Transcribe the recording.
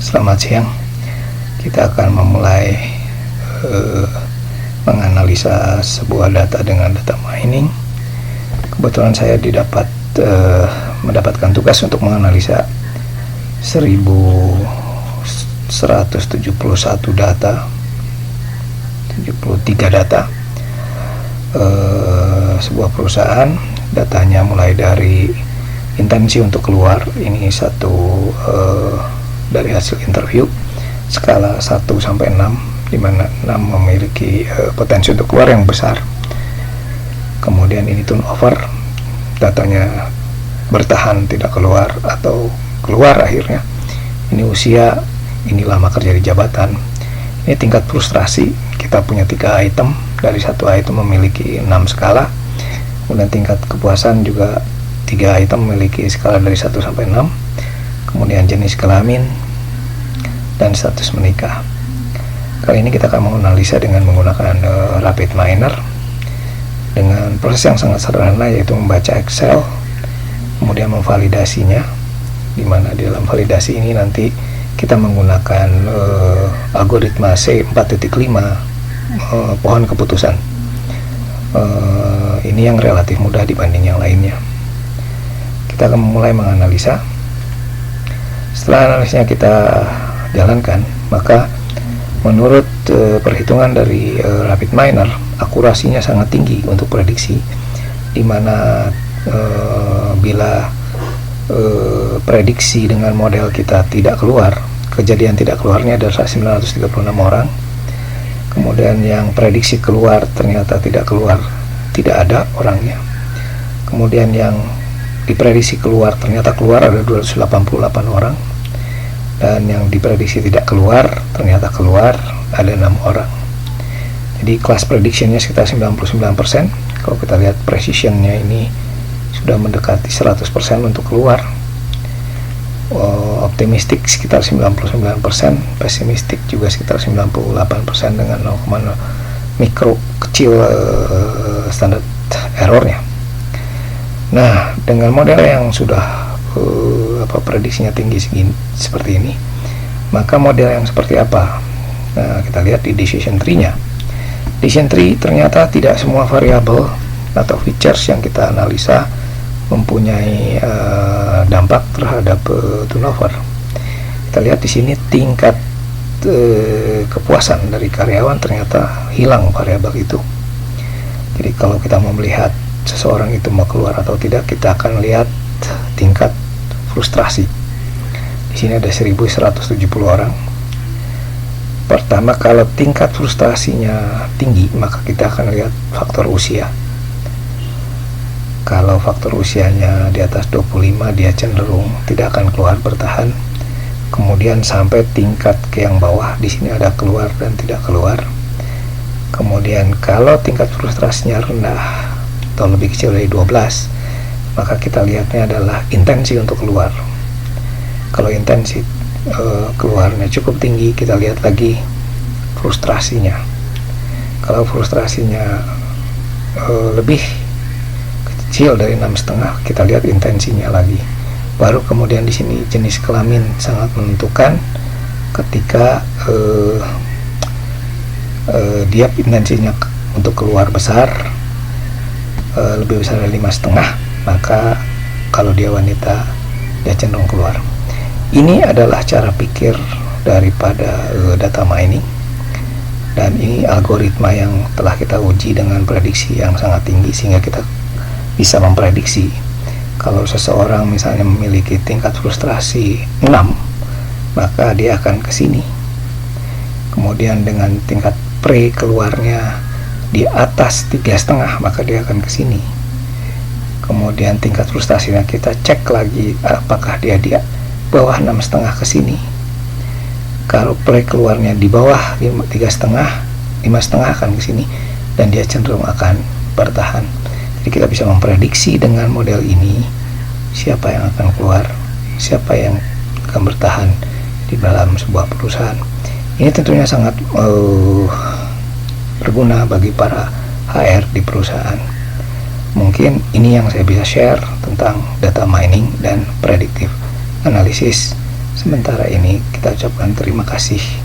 Selamat siang. Kita akan memulai menganalisa sebuah data dengan data mining. Kebetulan saya mendapatkan tugas untuk menganalisa 1171 data, 73 data sebuah perusahaan. Datanya mulai dari intensi untuk keluar, ini satu dari hasil interview skala 1 sampai 6, di mana 6 memiliki potensi untuk keluar yang besar. Kemudian ini turnover, datanya bertahan tidak keluar atau keluar akhirnya. Ini usia, ini lama kerja di jabatan. Ini tingkat frustrasi, kita punya 3 item, dari satu item memiliki 6 skala. Kemudian tingkat kepuasan juga 3 item memiliki skala dari 1 sampai 6. Kemudian jenis kelamin dan status menikah. Kali ini kita akan menganalisa dengan menggunakan Rapid Miner dengan proses yang sangat sederhana, yaitu membaca Excel, kemudian memvalidasinya, di mana di dalam validasi ini nanti kita menggunakan algoritma C4.5 pohon keputusan. Ini yang relatif mudah dibanding yang lainnya. Kita akan mulai menganalisa. Setelah analisnya kita jalankan, maka menurut perhitungan dari Rapid Miner, akurasinya sangat tinggi untuk prediksi, di mana bila prediksi dengan model kita tidak keluar, kejadian tidak keluarnya adalah 936 orang. Kemudian yang prediksi keluar ternyata tidak keluar, tidak ada orangnya. Kemudian yang diprediksi keluar ternyata keluar ada 288 orang. Dan yang diprediksi tidak keluar ternyata keluar ada 6 orang. Jadi kelas predictionnya sekitar 99%. Kalau kita lihat precisionnya ini sudah mendekati 100% untuk keluar. Optimistik sekitar 99%, pesimistik juga sekitar 98% dengan 0,0 mikro kecil standar errornya. Nah, dengan model yang sudah prediksinya tinggi seperti ini, maka model yang seperti apa? Nah, kita lihat di decision tree-nya. Decision tree ternyata tidak semua variabel atau features yang kita analisa mempunyai dampak terhadap turnover. Kita lihat di sini tingkat kepuasan dari karyawan ternyata hilang variabel itu. Jadi kalau kita mau melihat seseorang itu mau keluar atau tidak, kita akan lihat tingkat frustrasi. Di sini ada 1170 orang. Pertama, kalau tingkat frustrasinya tinggi, maka kita akan lihat faktor usia. Kalau faktor usianya di atas 25, dia cenderung tidak akan keluar, bertahan. Kemudian sampai tingkat ke yang bawah, di sini ada keluar dan tidak keluar. Kemudian kalau tingkat frustrasinya rendah atau lebih kecil dari 12, maka kita lihatnya adalah intensi untuk keluar. Kalau intensi keluarnya cukup tinggi, kita lihat lagi frustrasinya. Kalau frustrasinya lebih kecil dari 6,5, kita lihat intensinya lagi. Baru kemudian di sini jenis kelamin sangat menentukan. Ketika dia intensinya untuk keluar besar, lebih besar dari 5,5, maka kalau dia wanita, dia cenderung keluar. Ini adalah cara pikir daripada data mining, dan ini algoritma yang telah kita uji dengan prediksi yang sangat tinggi, sehingga kita bisa memprediksi kalau seseorang misalnya memiliki tingkat frustrasi 6, maka dia akan ke sini. Kemudian dengan tingkat pre keluarnya di atas 3,5, maka dia akan ke sini. Kemudian tingkat frustasinya kita cek lagi apakah dia di bawah 6,5 ke sini. Kalau pre keluarnya di bawah 3,5, 5,5 akan ke sini, dan dia cenderung akan bertahan. Jadi kita bisa memprediksi dengan model ini siapa yang akan keluar, siapa yang akan bertahan di dalam sebuah perusahaan. Ini tentunya sangat berguna bagi para HR di perusahaan. Mungkin ini yang saya bisa share tentang data mining dan predictive analysis Sementara ini kita ucapkan terima kasih